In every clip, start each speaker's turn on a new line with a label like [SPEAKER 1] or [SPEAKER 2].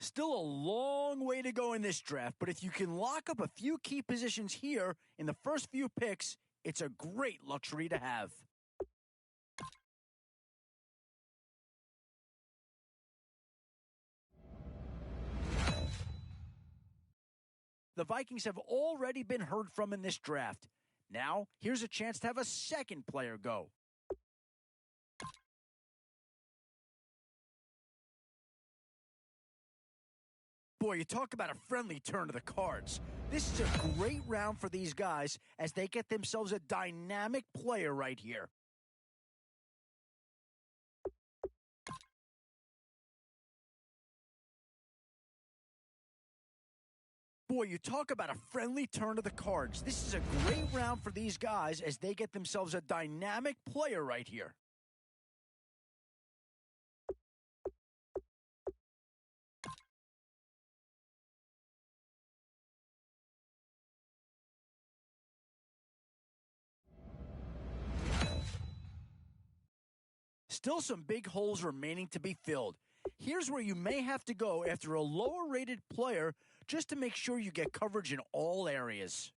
[SPEAKER 1] Still a long way to go in this draft, but if you can lock up a few key positions here in the first few picks, it's a great luxury to have. The Vikings have already been heard from in this draft. Now, here's a chance to have a second player go. Boy, you talk about a friendly turn to the cards. This is a great round for these guys as they get themselves a dynamic player right here. Boy, you talk about a friendly turn to the cards. This is a great round for these guys as they get themselves a dynamic player right here. Still some big holes remaining to be filled. Here's where you may have to go after a lower-rated player just to make sure you get coverage in all areas.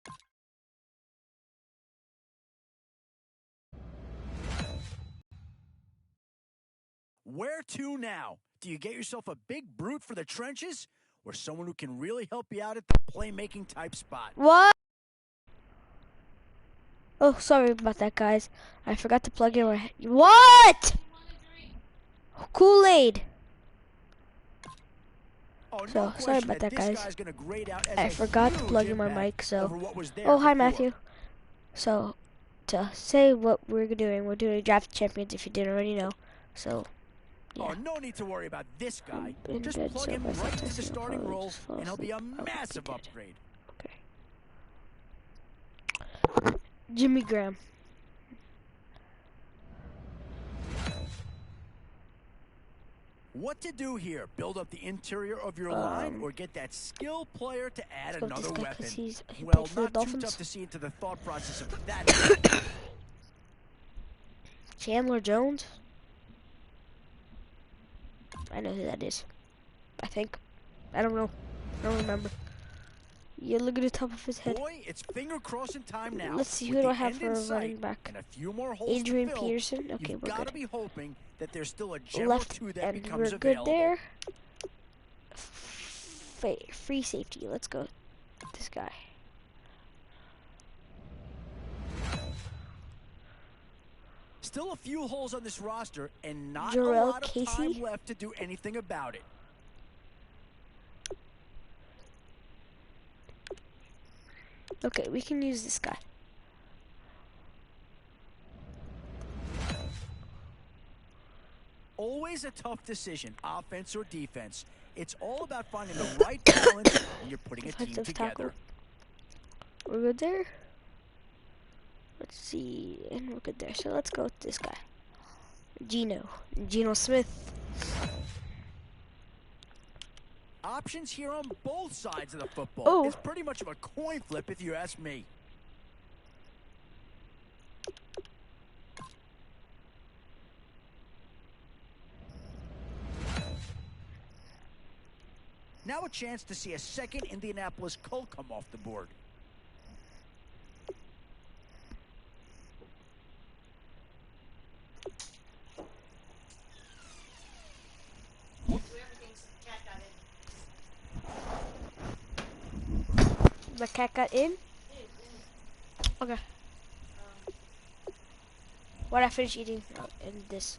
[SPEAKER 1] Where to now? Do you get yourself a big brute for the trenches or someone who can really help you out at the playmaking type spot?
[SPEAKER 2] What? Oh, sorry about that, guys. I forgot to plug in my... What? Kool-Aid.
[SPEAKER 1] Oh,
[SPEAKER 2] So,
[SPEAKER 1] no
[SPEAKER 2] sorry about that, guys. I forgot to plug in my mic, so... Oh, hi, Matthew. So, to say what we're doing Draft Champions if you didn't already know. So, yeah.
[SPEAKER 1] Oh, no need to worry about this guy.
[SPEAKER 2] In
[SPEAKER 1] Just
[SPEAKER 2] bed,
[SPEAKER 1] plug
[SPEAKER 2] so
[SPEAKER 1] him
[SPEAKER 2] if I
[SPEAKER 1] right into
[SPEAKER 2] text
[SPEAKER 1] the
[SPEAKER 2] you,
[SPEAKER 1] starting
[SPEAKER 2] I'll
[SPEAKER 1] role,
[SPEAKER 2] just fall
[SPEAKER 1] and he'll be a
[SPEAKER 2] asleep. I
[SPEAKER 1] massive
[SPEAKER 2] hope you
[SPEAKER 1] upgrade.
[SPEAKER 2] Okay. Jimmy Graham.
[SPEAKER 1] What to do here? Build up the interior of your line or get that skill player to add another weapon? Well, not too tough to see into the thought process of that.
[SPEAKER 2] Chandler Jones? I know who that is. I think. I don't know. I don't remember. Yeah, look at the top of his head.
[SPEAKER 1] Boy, it's finger crossing time now.
[SPEAKER 2] Let's see, who do I have for a running back?
[SPEAKER 1] And a few more holes
[SPEAKER 2] Adrian
[SPEAKER 1] to fill,
[SPEAKER 2] Peterson. Okay, we're
[SPEAKER 1] gotta
[SPEAKER 2] good.
[SPEAKER 1] be hoping that there's still a gem
[SPEAKER 2] Left
[SPEAKER 1] or two that
[SPEAKER 2] and
[SPEAKER 1] becomes
[SPEAKER 2] we're
[SPEAKER 1] available.
[SPEAKER 2] good there. Free safety. Let's go. This guy.
[SPEAKER 1] Still a few holes on this roster, and not
[SPEAKER 2] Jarrell
[SPEAKER 1] a lot of
[SPEAKER 2] Casey?
[SPEAKER 1] time left to do anything about it.
[SPEAKER 2] Okay, we can use this guy.
[SPEAKER 1] Always a tough decision, offense or defense. It's all about finding the right balance when you're putting a team together.
[SPEAKER 2] Tackle. We're good there. Let's see, and we're good there. So let's go with this guy, Geno Smith.
[SPEAKER 1] Options here on both sides of the football.
[SPEAKER 2] Oh.
[SPEAKER 1] It's pretty much of a coin flip if you ask me. Now a chance to see a second Indianapolis Colt come off the board.
[SPEAKER 2] The cat got in? Okay. Why did I finish eating in this?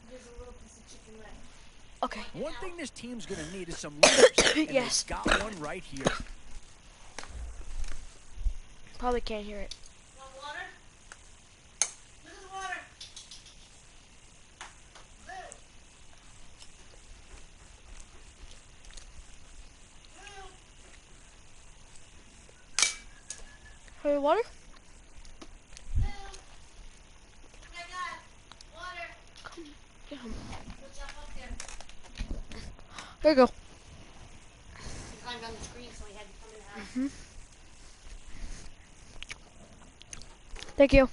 [SPEAKER 2] Okay.
[SPEAKER 1] One thing this team's going to need is some leaders. And
[SPEAKER 2] Yes.
[SPEAKER 1] they've got one right here.
[SPEAKER 2] Probably can't hear it.
[SPEAKER 3] Want water? This is water.
[SPEAKER 2] Hey, water? Get him. There you go.
[SPEAKER 3] He climbed on the screen, so he had to come in the house.
[SPEAKER 2] Thank you.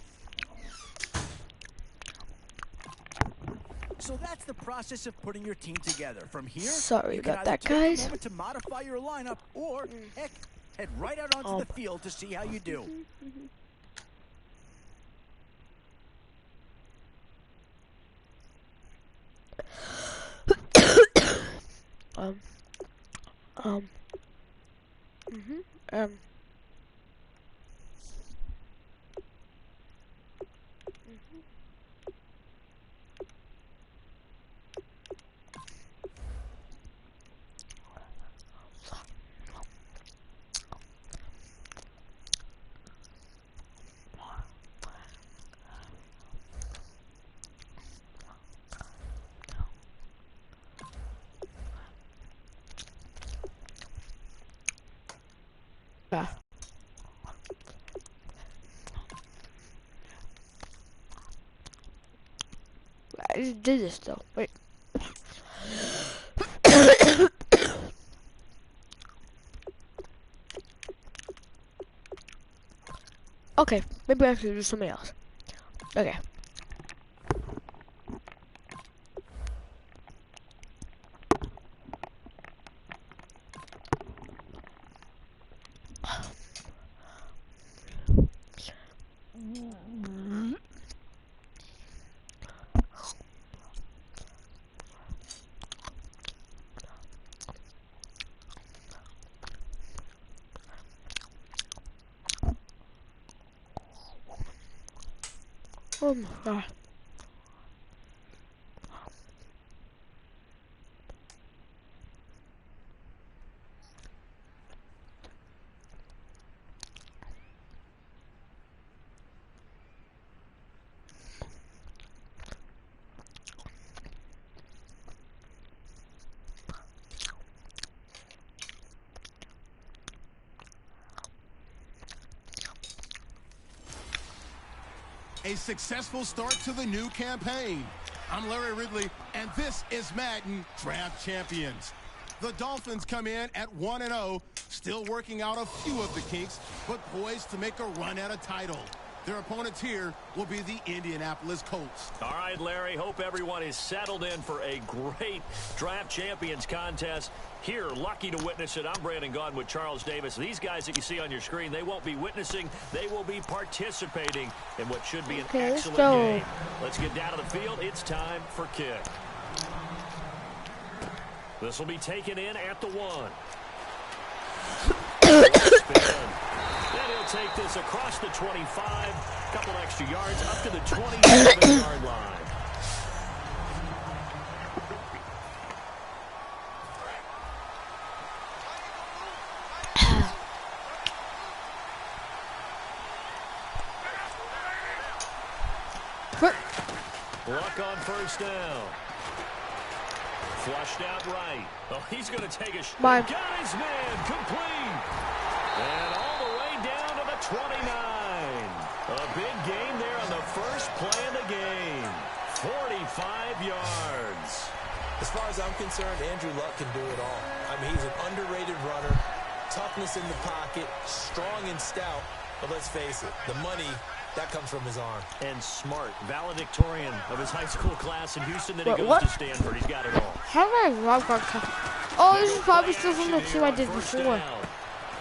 [SPEAKER 1] So that's the process of putting your team together. From here,
[SPEAKER 2] sorry
[SPEAKER 1] you can
[SPEAKER 2] about that,
[SPEAKER 1] take a
[SPEAKER 2] guys.
[SPEAKER 1] moment to modify your lineup, or heck, head right out onto the field to see how you do.
[SPEAKER 2] Yeah. I just did this though. Wait. Okay, maybe I should do something else. Okay. Oh my God.
[SPEAKER 4] A successful start to the new campaign. I'm Larry Ridley, and this is Madden Draft Champions. The Dolphins come in at 1-0, still working out a few of the kinks, but poised to make a run at a title. Their opponents here will be the Indianapolis Colts.
[SPEAKER 5] All right, Larry, hope everyone is settled in for a great Draft Champions contest. Here, lucky to witness it, I'm Brandon Gaudin with Charles Davis. These guys that you see on your screen, they won't be witnessing, they will be participating in what should be an excellent game. Let's get down to the field. It's time for kick. This will be taken in at the 1. Then he'll take this across the 25, couple extra yards up to the 27-yard line. Luck on first down. Flushed out right. Oh, he's going to take a shot. Got his man complete. And all the way down to the 29. A big gain there on the first play of the game. 45 yards.
[SPEAKER 6] As far as I'm concerned, Andrew Luck can do it all. I mean, he's an underrated runner. Toughness in the pocket, strong and stout. But let's face it, the money, that comes from his arm.
[SPEAKER 5] And smart, valedictorian of his high school class in Houston. Then he goes to Stanford. He's got it all.
[SPEAKER 2] How did I rock our Oh, this is probably still from the team I did before.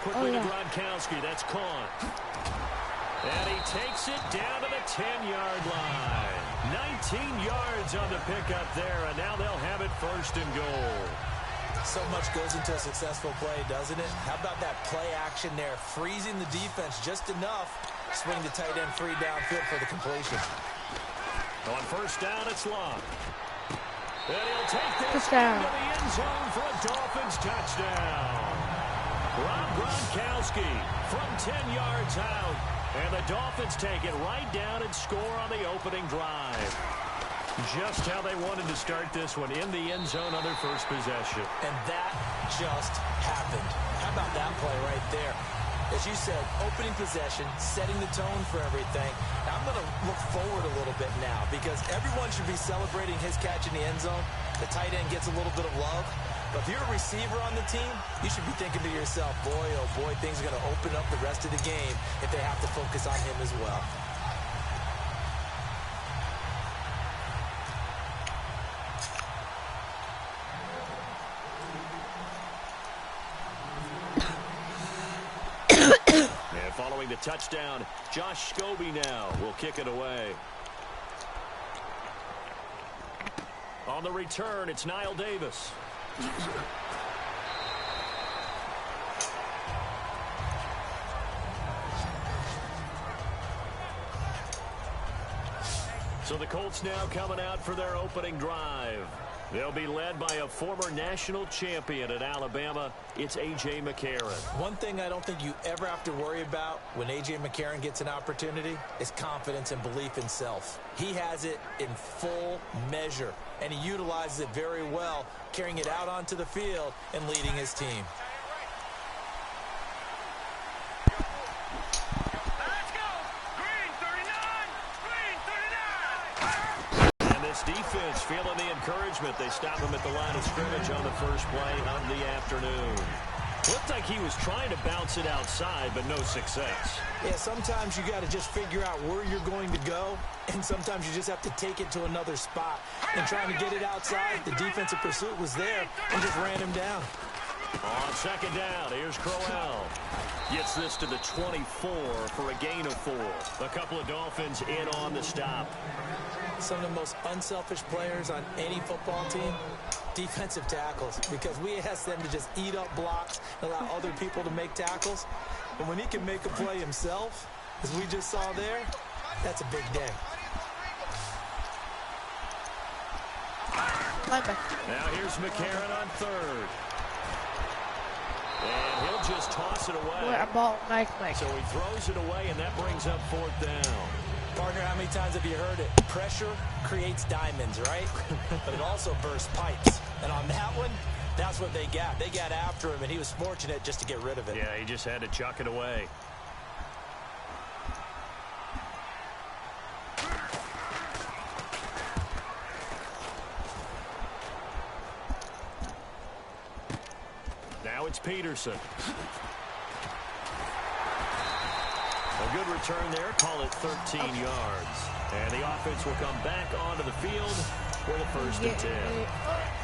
[SPEAKER 5] Quickly to Gronkowski. That's caught. And he takes it down to the 10-yard line. 19 yards on the pickup there, and now they'll have it first and goal.
[SPEAKER 6] So much goes into a successful play, doesn't it? How about that play action there? Freezing the defense just enough. Swing the tight end free downfield for the completion.
[SPEAKER 5] On first down, it's Luck. And he'll take this into the end zone for a Dolphins touchdown. Rob Gronkowski from 10 yards out. And the Dolphins take it right down and score on the opening drive. Just how they wanted to start this one, in the end zone on their first possession.
[SPEAKER 6] And that just happened. How about that play right there? As you said, opening possession, setting the tone for everything. Now, I'm going to look forward a little bit now because everyone should be celebrating his catch in the end zone. The tight end gets a little bit of love. But if you're a receiver on the team, you should be thinking to yourself, boy, oh boy, things are going to open up the rest of the game if they have to focus on him as well.
[SPEAKER 5] touchdown. Josh Scobie now will kick it away. On the return, it's Niall Davis. So the Colts now coming out for their opening drive. They'll be led by a former national champion at Alabama. It's A.J. McCarron.
[SPEAKER 6] One thing I don't think you ever have to worry about when A.J. McCarron gets an opportunity is confidence and belief in self. He has it in full measure, and he utilizes it very well, carrying it out onto the field and leading his team.
[SPEAKER 5] Defense feeling the encouragement. They stop him at the line of scrimmage on the first play of the afternoon. Looked like he was trying to bounce it outside, but no success.
[SPEAKER 6] Yeah, sometimes you got to just figure out where you're going to go, and sometimes you just have to take it to another spot. And trying to get it outside, the defensive pursuit was there and just ran him down.
[SPEAKER 5] On second down, here's Crowell. Gets this to the 24 for a gain of 4. A couple of Dolphins in on the stop.
[SPEAKER 6] Some of the most unselfish players on any football team, defensive tackles, because we ask them to just eat up blocks and allow other people to make tackles. And when he can make a play himself, as we just saw there, that's a big day.
[SPEAKER 5] Now here's McCarron on third. And he'll just toss it away. So he throws it away, and that brings up fourth down.
[SPEAKER 6] Partner, how many times have you heard it? Pressure creates diamonds, right? But it also bursts pipes. And on that one, that's what they got. They got after him, and he was fortunate just to get rid of it.
[SPEAKER 5] Yeah, he just had to chuck it away. Now it's Peterson. A good return there. Call it 13 yards. And the offense will come back onto the field for the first and 10.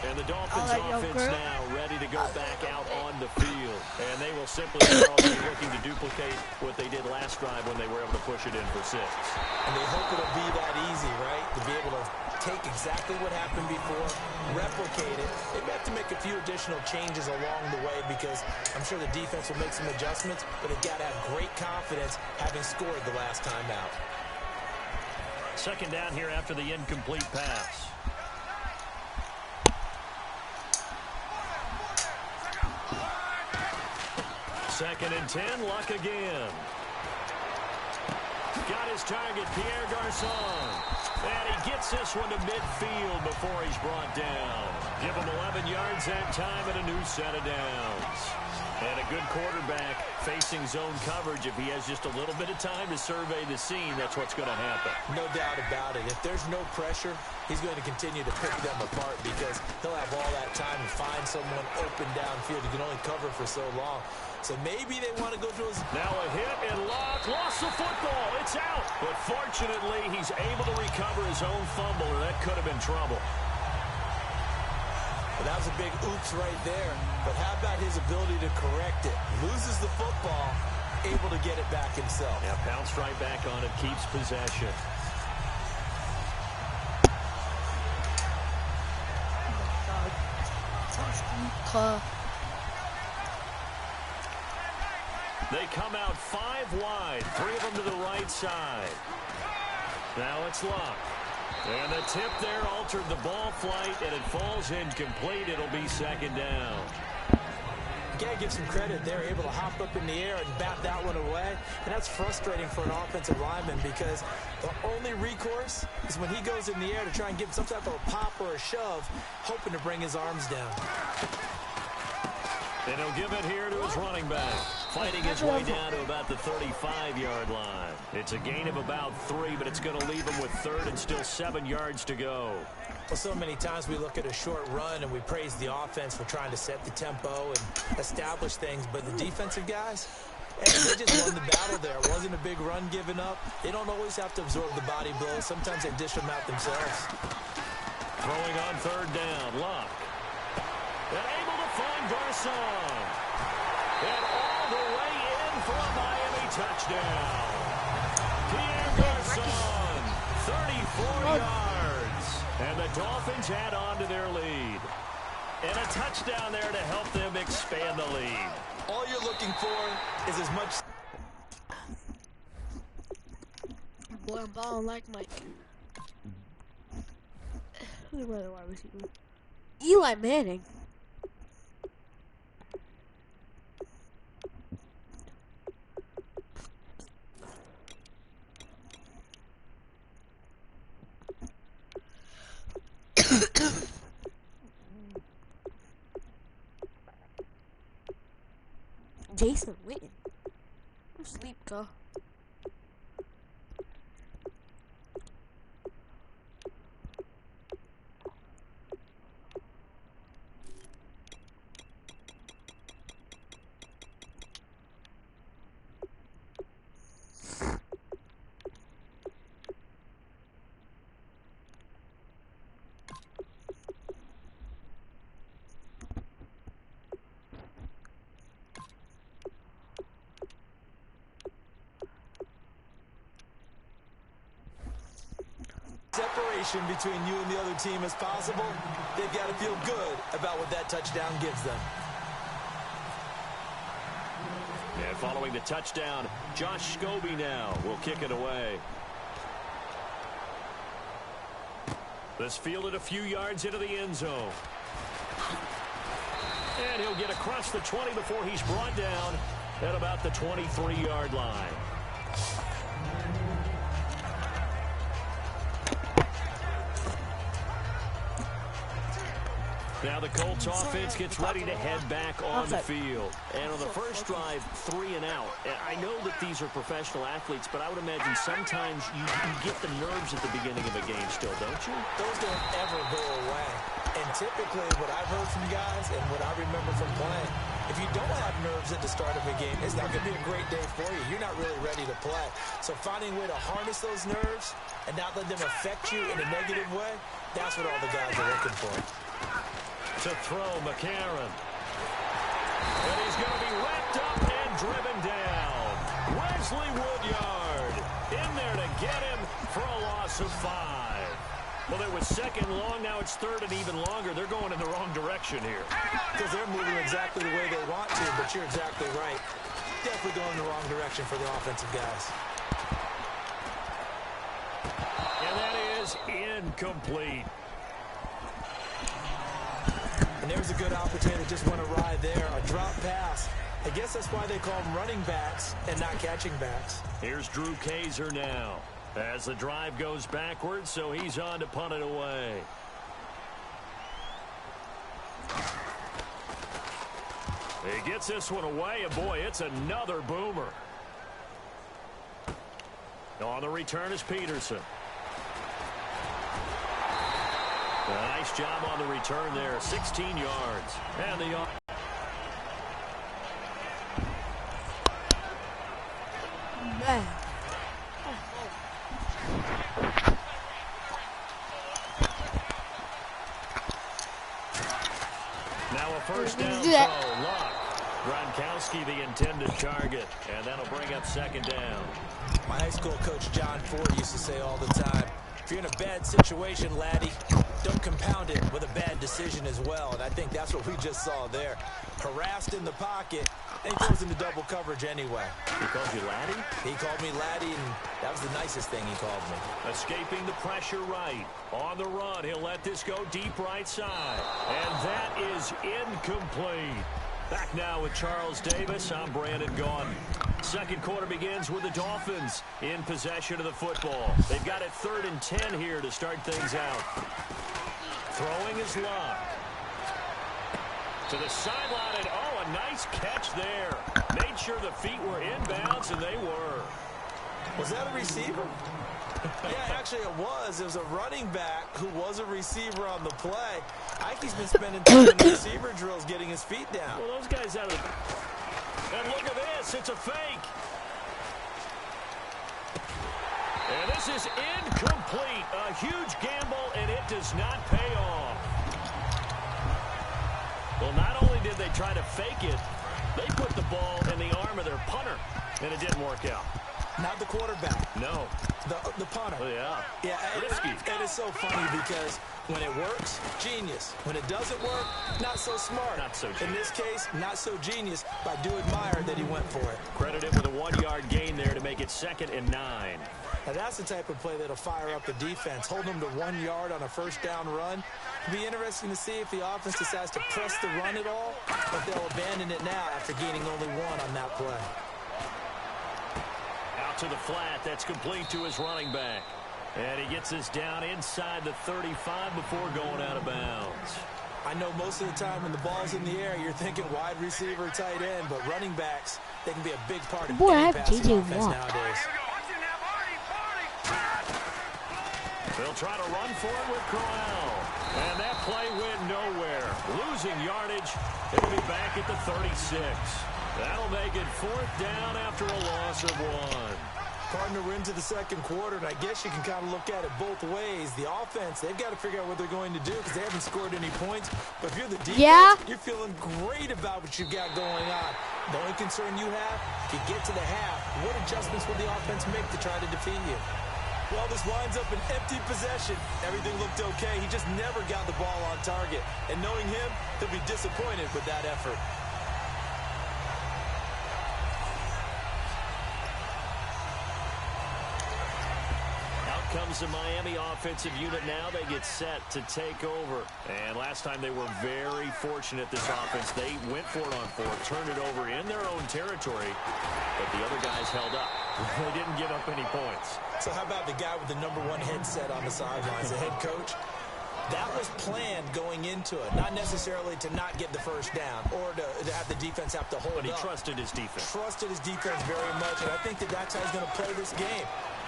[SPEAKER 5] And the Dolphins offense now ready to go back out on the field. And they will simply be looking to duplicate what they did last drive when they were able to push it in for 6.
[SPEAKER 6] And they hope it'll be that easy, right? To be able to take exactly what happened before, replicate it. They may have to make a few additional changes along the way because I'm sure the defense will make some adjustments, but they've got to have great confidence having scored the last time out.
[SPEAKER 5] Second down here after the incomplete pass. Second and 10, Luck again. Got his target, Pierre Garçon. And he gets this one to midfield before he's brought down. Give him 11 yards that time and a new set of downs. And a good quarterback facing zone coverage. If he has just a little bit of time to survey the scene, that's what's going to happen.
[SPEAKER 6] No doubt about it. If there's no pressure, he's going to continue to pick them apart because he'll have all that time to find someone open downfield. He can only cover for so long. So maybe they want to go to his...
[SPEAKER 5] Now a hit and Luck lost the football. It's out. But fortunately, he's able to recover his own fumble, or that could have been trouble.
[SPEAKER 6] Well, that was a big oops right there. But how about his ability to correct it? Loses the football, able to get it back himself.
[SPEAKER 5] Yeah, pounced right back on it, keeps possession. They come out 5 wide, 3 of them to the right side. Now it's Luck. And the tip there altered the ball flight, and it falls incomplete. It'll be second down.
[SPEAKER 6] You got to give some credit. They're able to hop up in the air and bat that one away. And that's frustrating for an offensive lineman because the only recourse is when he goes in the air to try and give some type of a pop or a shove, hoping to bring his arms down.
[SPEAKER 5] And he'll give it here to his running back, fighting his way down to about the 35-yard line. It's a gain of about 3, but it's going to leave him with third and still 7 yards to go.
[SPEAKER 6] Well, so many times we look at a short run and we praise the offense for trying to set the tempo and establish things, but the defensive guys, they just won the battle there. It wasn't a big run given up. They don't always have to absorb the body blows. Sometimes they dish them out themselves.
[SPEAKER 5] Throwing on third down, Luck. And able to find Garçon. And all the way in for a Miami touchdown. Pierre Garçon, 34 yards. And the Dolphins add on to their lead. And a touchdown there to help them expand the lead.
[SPEAKER 6] All you're looking for is as much...
[SPEAKER 2] Boy, I'm balling like Mike. Who's another wide receiver? Eli Manning. Jason Witten. Where's sleep go?
[SPEAKER 6] Separation between you and the other team as possible, they've got to feel good about what that touchdown gives them.
[SPEAKER 5] And following the touchdown, Josh Scobie now will kick it away. This fielded a few yards into the end zone. And he'll get across the 20 before he's brought down at about the 23-yard line. Now the Colts offense gets ready to head back on the field. And on the first drive, 3 and out. And I know that these are professional athletes, but I would imagine sometimes you get the nerves at the beginning of a game still, don't you?
[SPEAKER 6] Those don't ever go away. And typically what I've heard from guys and what I remember from playing, if you don't have nerves at the start of a game, it's not going to be a great day for you. You're not really ready to play. So finding a way to harness those nerves and not let them affect you in a negative way, that's what all the guys are looking for.
[SPEAKER 5] To throw, McCarron. And he's going to be wrapped up and driven down. Wesley Woodyard in there to get him for a loss of 5. Well, it was second long. Now it's third and even longer. They're going in the wrong direction here.
[SPEAKER 6] Because they're moving exactly the way they want to, but you're exactly right. Definitely going in the wrong direction for the offensive guys.
[SPEAKER 5] And that is incomplete.
[SPEAKER 6] And there's a good opportunity to just went awry there. A drop pass. I guess that's why they call them running backs and not catching backs.
[SPEAKER 5] Here's Drew Kaiser now as the drive goes backwards, so he's on to punt it away. He gets this one away, and boy, it's another boomer. On the return is Peterson. A nice job on the return there, 16 yards. And the
[SPEAKER 2] man.
[SPEAKER 5] Now a first down throw. Luck. Gronkowski the intended target, and that'll bring up second down.
[SPEAKER 6] My high school coach John Ford used to say all the time, if you're in a bad situation, laddie, don't compound it with a bad decision as well. And I think that's what we just saw there. Harassed in the pocket, and he goes into double coverage anyway.
[SPEAKER 5] He called you laddie?
[SPEAKER 6] He called me laddie, and that was the nicest thing he called me.
[SPEAKER 5] Escaping the pressure right. On the run, he'll let this go deep right side. And that is incomplete. Back now with Charles Davis. I'm Brandon Gaudin. Second quarter begins with the Dolphins in possession of the football. They've got it 3rd and 10 here to start things out. Throwing is Luck. To the sideline, and oh, a nice catch there. Made sure the feet were inbounds, and they were.
[SPEAKER 6] Was that a receiver? Yeah, actually it was. It was a running back who was a receiver on the play. Ike's been spending time in receiver drills getting his feet down.
[SPEAKER 5] Well, those guys out of the... And look at this. It's a fake. And this is incomplete. A huge gamble, and it does not pay off. Well, not only did they try to fake it, they put the ball in the arm of their punter. And it didn't work out.
[SPEAKER 6] Not the quarterback.
[SPEAKER 5] No.
[SPEAKER 6] The punter.
[SPEAKER 5] Oh, yeah.
[SPEAKER 6] Yeah,
[SPEAKER 5] risky.
[SPEAKER 6] And it's so funny because when it works, genius. When it doesn't work, not so smart.
[SPEAKER 5] Not so genius.
[SPEAKER 6] In this case, not so genius, but I do admire that he went for it.
[SPEAKER 5] Credit him with a 1-yard gain there to make it 2nd and 9.
[SPEAKER 6] Now that's the type of play that'll fire up the defense. Hold them to 1 yard on a first down run. It'll be interesting to see if the offense decides to press the run at all, or if they'll abandon it now after gaining only 1 on that play.
[SPEAKER 5] Out to the flat. That's complete to his running back. And he gets us down inside the 35 before going out of bounds.
[SPEAKER 6] I know most of the time when the ball's in the air, you're thinking wide receiver, tight end, but running backs, they can be a big part of any passing offense nowadays.
[SPEAKER 5] They'll try to run for it with Corral. And that play went nowhere. Losing yardage. It'll be back at the 36. That'll make it 4th down after a loss of 1.
[SPEAKER 6] Partner, we're into the second quarter, and I guess you can kind of look at it both ways. The offense, they've got to figure out what they're going to do because they haven't scored any points. But if you're the defense, you're feeling great about what you've got going on. The only concern you have, if you get to the half, what adjustments will the offense make to try to defeat you? Well, this winds up an empty possession. Everything looked okay. He just never got the ball on target. And knowing him, he'll be disappointed with that effort.
[SPEAKER 5] Comes the Miami offensive unit now. They get set to take over. And last time they were very fortunate, this offense. They went for it on 4th, turned it over in their own territory, but the other guys held up. They didn't give up any points.
[SPEAKER 6] So how about the guy with the #1 headset on the sidelines, the head coach? That was planned going into it, not necessarily to not get the first down or to have the defense have to hold up.
[SPEAKER 5] But he trusted his defense.
[SPEAKER 6] Trusted his defense very much, and I think that's how he's going to play this game.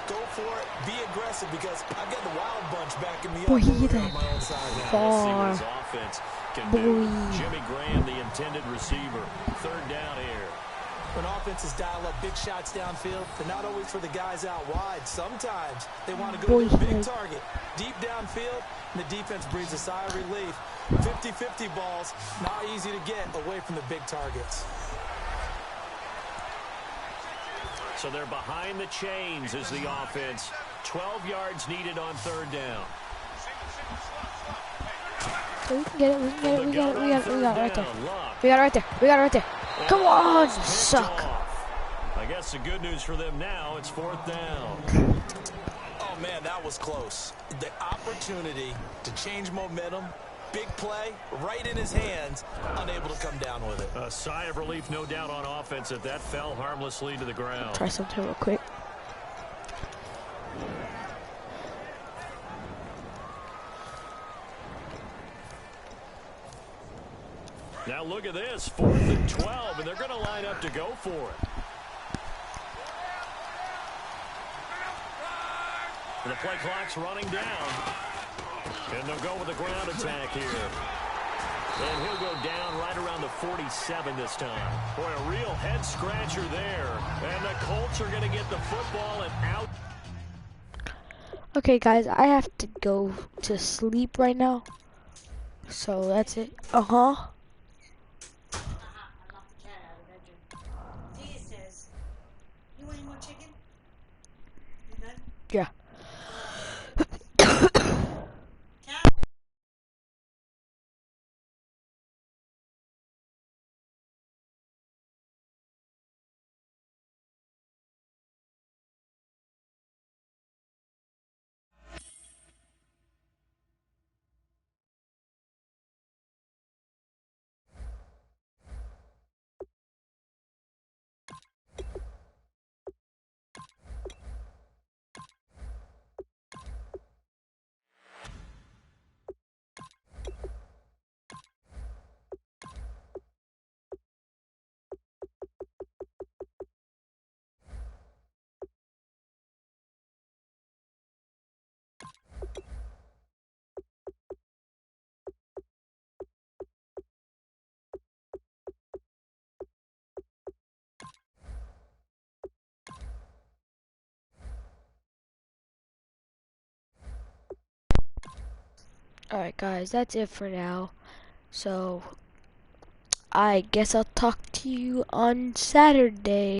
[SPEAKER 6] Go for it, be aggressive, because I've got the wild bunch backing me up on my own side.
[SPEAKER 5] Let's see what his offense can do. Jimmy Graham, the intended receiver. 3rd down here.
[SPEAKER 6] When offenses dial up big shots downfield, they're not always for the guys out wide. Sometimes they want to go to the big target, deep downfield, and the defense breathes a sigh of relief. 50-50 balls, not easy to get away from the big targets.
[SPEAKER 5] So they're behind the chains as the offense. 12 yards needed on 3rd down.
[SPEAKER 2] We can get it, we can get it, we got it, we got it, we got it right there. We got it right there, we got it right there. Come on, suck.
[SPEAKER 5] I guess the good news for them now, it's 4th down.
[SPEAKER 6] Oh, man, that was close. The opportunity to change momentum, big play, right in his hands, unable to come down with it.
[SPEAKER 5] A sigh of relief, no doubt, on offense if that fell harmlessly to the ground.
[SPEAKER 2] Try something real quick.
[SPEAKER 5] Now look at this, 4th and 12, and they're going to line up to go for it. And the play clock's running down. And they'll go with the ground attack here. And he'll go down right around the 47 this time. Boy, a real head-scratcher there. And the Colts are going to get the football and out.
[SPEAKER 2] Okay, guys, I have to go to sleep right now. So that's it. Uh-huh. Yeah. Alright guys, that's it for now. So, I guess I'll talk to you on Saturday.